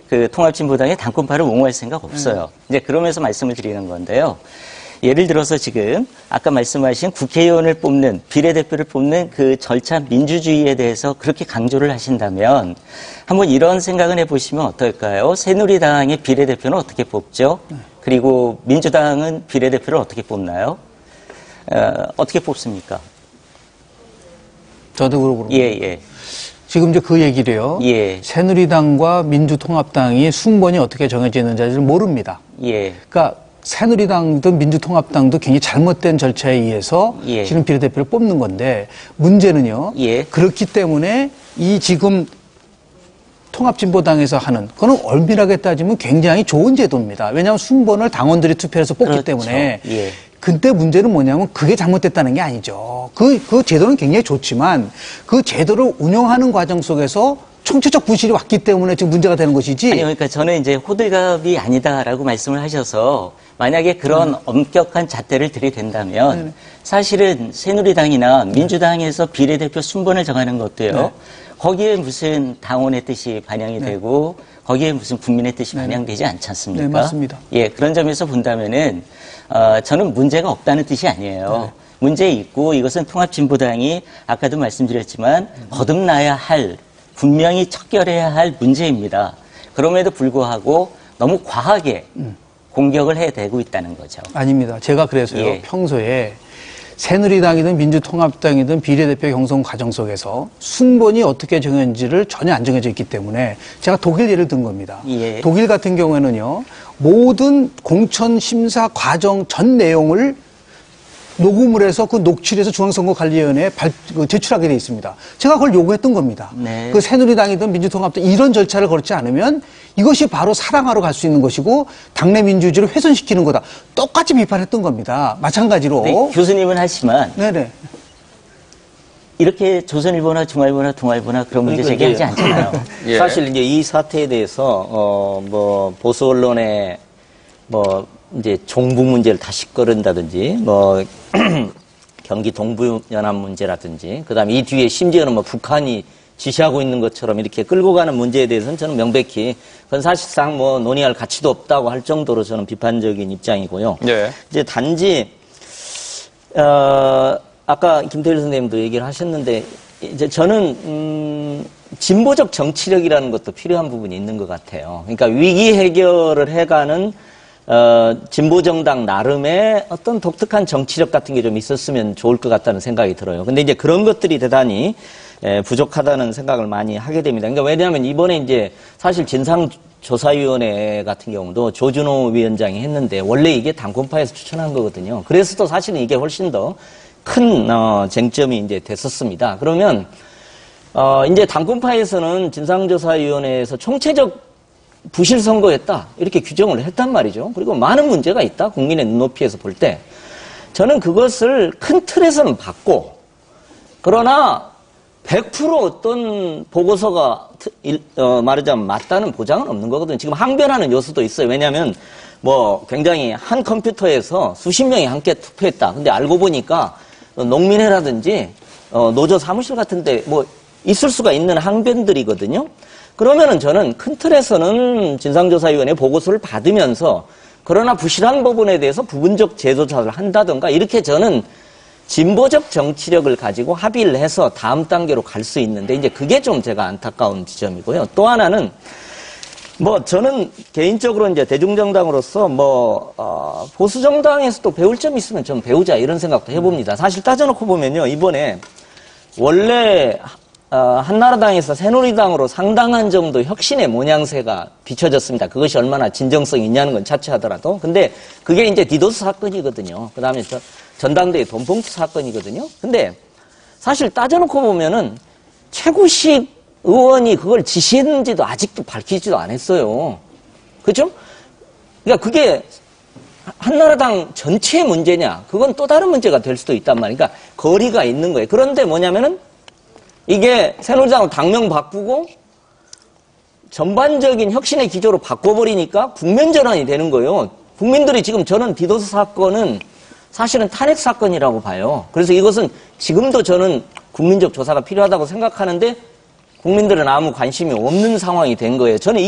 그 통합진보당의 당권파를 옹호할 생각 없어요. 이제 그러면서 말씀을 드리는 건데요. 예를 들어서 지금 아까 말씀하신 국회의원을 뽑는 비례대표를 뽑는 그 절차 민주주의에 대해서 그렇게 강조를 하신다면 한번 이런 생각을 해보시면 어떨까요? 새누리당의 비례대표는 어떻게 뽑죠? 그리고 민주당은 비례대표를 어떻게 뽑나요? 어떻게 뽑습니까? 저도 그러고. 예. 지금 이제 그 얘기래요. 예. 새누리당과 민주통합당이 순번이 어떻게 정해지는지를 모릅니다. 예. 그러니까 새누리당도 민주통합당도 굉장히 잘못된 절차에 의해서 예. 지금 비례대표를 뽑는 건데 문제는요. 예. 그렇기 때문에 이 지금 통합진보당에서 하는 그거는 엄밀하게 따지면 굉장히 좋은 제도입니다. 왜냐하면 순번을 당원들이 투표해서 뽑기 그렇죠. 때문에. 예. 근데 문제는 뭐냐면 그게 잘못됐다는 게 아니죠. 그 제도는 굉장히 좋지만 그 제도를 운영하는 과정 속에서 총체적 부실이 왔기 때문에 지금 문제가 되는 것이지. 아니, 그러니까 저는 이제 호들갑이 아니다라고 말씀을 하셔서 만약에 그런 엄격한 잣대를 들이댄다면 사실은 새누리당이나 민주당에서 비례대표 순번을 정하는 것도요. 거기에 무슨 당원의 뜻이 반영이 되고 거기에 무슨 국민의 뜻이 반영되지 않지 않습니까? 네, 맞습니다. 예, 그런 점에서 본다면은 저는 문제가 없다는 뜻이 아니에요. 문제 있고 이것은 통합진보당이 아까도 말씀드렸지만 거듭나야 할 분명히 척결해야 할 문제입니다. 그럼에도 불구하고 너무 과하게 공격을 해대고 있다는 거죠. 아닙니다. 제가 그래서요. 예. 평소에 새누리당이든 민주통합당이든 비례대표 경선 과정 속에서 순번이 어떻게 정해지는지를 전혀 안 정해져 있기 때문에 제가 독일 예를 든 겁니다. 예. 독일 같은 경우에는요. 모든 공천 심사 과정 전 내용을 녹음을 해서 그 녹취를 해서 중앙선거관리위원회에 제출하게 돼 있습니다. 제가 그걸 요구했던 겁니다. 네. 그 새누리당이든 민주통합당 이런 절차를 걸지 않으면 이것이 바로 사랑하러 갈 수 있는 것이고 당내 민주주의를 훼손시키는 거다. 똑같이 비판했던 겁니다. 마찬가지로. 네, 교수님은 하지만 네네. 이렇게 조선일보나 중앙일보나 동아일보나 그런 문제 제기하지 않잖아요. 예. 사실 이제 이 사태에 대해서 뭐 보수 언론에 뭐 이제 종북 문제를 다시 꺼낸다든지 뭐 경기 동부연합 문제라든지 그다음에 이 뒤에 심지어는 뭐 북한이 지시하고 있는 것처럼 이렇게 끌고 가는 문제에 대해서는 저는 명백히 그건 사실상 뭐 논의할 가치도 없다고 할 정도로 저는 비판적인 입장이고요. 예. 이제 단지 아까 김태일 선생님도 얘기를 하셨는데 이제 저는 진보적 정치력이라는 것도 필요한 부분이 있는 것 같아요. 그러니까 위기 해결을 해가는 진보정당 나름의 어떤 독특한 정치력 같은 게 좀 있었으면 좋을 것 같다는 생각이 들어요. 근데 이제 그런 것들이 대단히 부족하다는 생각을 많이 하게 됩니다. 그러니까 왜냐하면 이번에 이제 사실 진상조사위원회 같은 경우도 조준호 위원장이 했는데 원래 이게 당권파에서 추천한 거거든요. 그래서 또 사실은 이게 훨씬 더 큰 쟁점이 이제 됐었습니다. 그러면 이제 당권파에서는 진상조사위원회에서 총체적 부실 선거였다 이렇게 규정을 했단 말이죠. 그리고 많은 문제가 있다 국민의 눈높이에서 볼 때 저는 그것을 큰 틀에서는 봤고 그러나 100% 어떤 보고서가 말하자면 맞다는 보장은 없는 거거든요. 지금 항변하는 요소도 있어요. 왜냐하면 뭐 굉장히 한 컴퓨터에서 수십 명이 함께 투표했다. 근데 알고 보니까 농민회라든지 노조 사무실 같은데 뭐 있을 수가 있는 항변들이거든요. 그러면은 저는 큰 틀에서는 진상조사위원회 보고서를 받으면서 그러나 부실한 부분에 대해서 부분적 재조사를 한다던가 이렇게 저는 진보적 정치력을 가지고 합의를 해서 다음 단계로 갈 수 있는데 이제 그게 좀 제가 안타까운 지점이고요. 또 하나는 뭐 저는 개인적으로 이제 대중정당으로서 뭐 보수정당에서도 배울 점이 있으면 좀 배우자 이런 생각도 해봅니다. 사실 따져놓고 보면요. 이번에 원래 한나라당에서 새누리당으로 상당한 정도 혁신의 모양새가 비춰졌습니다. 그것이 얼마나 진정성이 있냐는 건 차치하더라도. 근데 그게 이제 디도스 사건이거든요. 그 다음에 전당대회 돈봉투 사건이거든요. 근데 사실 따져놓고 보면은 최구식 의원이 그걸 지시했는지도 아직도 밝히지도 않았어요. 그죠? 그러니까 그게 한나라당 전체의 문제냐? 그건 또 다른 문제가 될 수도 있단 말이에요. 그러니까 거리가 있는 거예요. 그런데 뭐냐면은 이게 새누리당을 당명 바꾸고 전반적인 혁신의 기조로 바꿔버리니까 국면전환이 되는 거예요. 국민들이 지금 저는 디도스 사건은 사실은 탄핵 사건이라고 봐요. 그래서 이것은 지금도 저는 국민적 조사가 필요하다고 생각하는데 국민들은 아무 관심이 없는 상황이 된 거예요. 저는